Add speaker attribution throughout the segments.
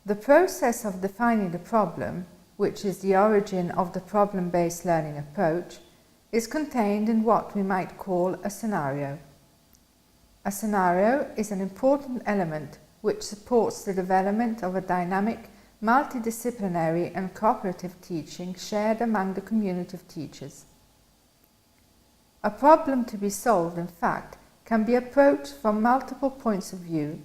Speaker 1: The process of defining the problem, which is the origin of the problem-based learning approach, is contained in what we might call a scenario. A scenario is an important element which supports the development of a dynamic, multidisciplinary and cooperative teaching shared among the community of teachers. A problem to be solved, in fact, can be approached from multiple points of view,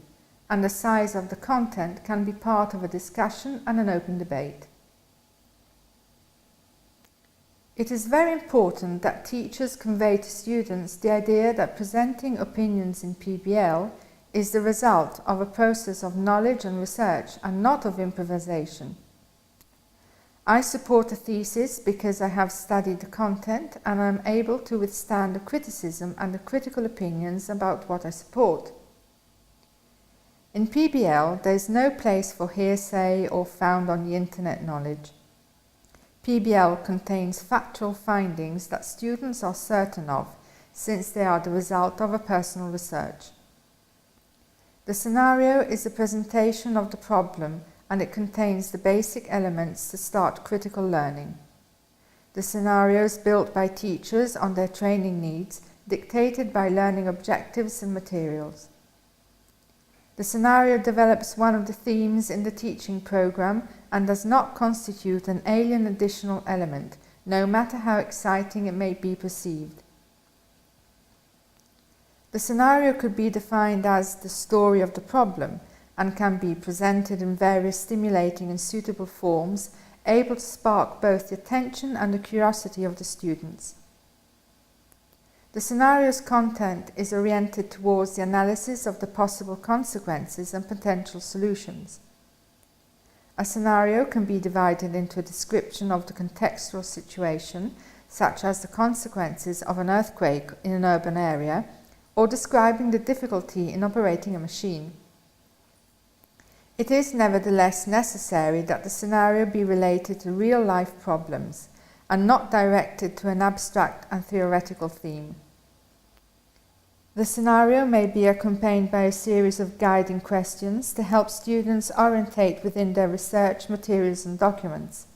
Speaker 1: and the size of the content can be part of a discussion and an open debate. It is very important that teachers convey to students the idea that presenting opinions in PBL is the result of a process of knowledge and research and not of improvisation. I support a thesis because I have studied the content and I am able to withstand the criticism and the critical opinions about what I support. In PBL, there is no place for hearsay or found on the internet knowledge. PBL contains factual findings that students are certain of, since they are the result of a personal research. The scenario is a presentation of the problem, and it contains the basic elements to start critical learning. The scenario is built by teachers on their training needs, dictated by learning objectives and materials. The scenario develops one of the themes in the teaching program and does not constitute an alien additional element, no matter how exciting it may be perceived. The scenario could be defined as the story of the problem and can be presented in various stimulating and suitable forms, able to spark both the attention and the curiosity of the students. The scenario's content is oriented towards the analysis of the possible consequences and potential solutions. A scenario can be divided into a description of the contextual situation, such as the consequences of an earthquake in an urban area, or describing the difficulty in operating a machine. It is nevertheless necessary that the scenario be related to real-life problems and not directed to an abstract and theoretical theme. The scenario may be accompanied by a series of guiding questions to help students orientate within their research materials and documents.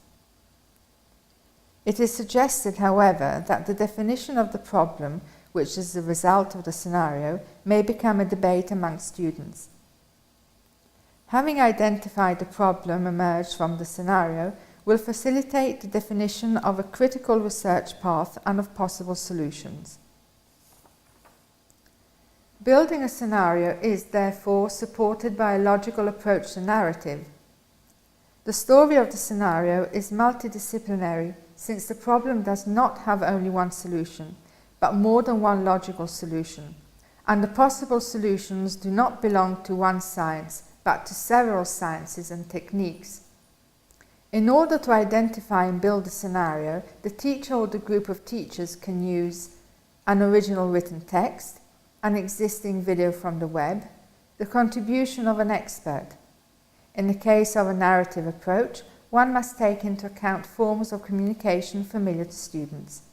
Speaker 1: It is suggested, however, that the definition of the problem, which is the result of the scenario, may become a debate among students. Having identified the problem emerged from the scenario will facilitate the definition of a critical research path and of possible solutions. Building a scenario is, therefore, supported by a logical approach to narrative. The story of the scenario is multidisciplinary, since the problem does not have only one solution, but more than one logical solution, and the possible solutions do not belong to one science, but to several sciences and techniques. In order to identify and build a scenario, the teacher or the group of teachers can use an original written text, an existing video from the web, the contribution of an expert. In the case of a narrative approach, one must take into account forms of communication familiar to students.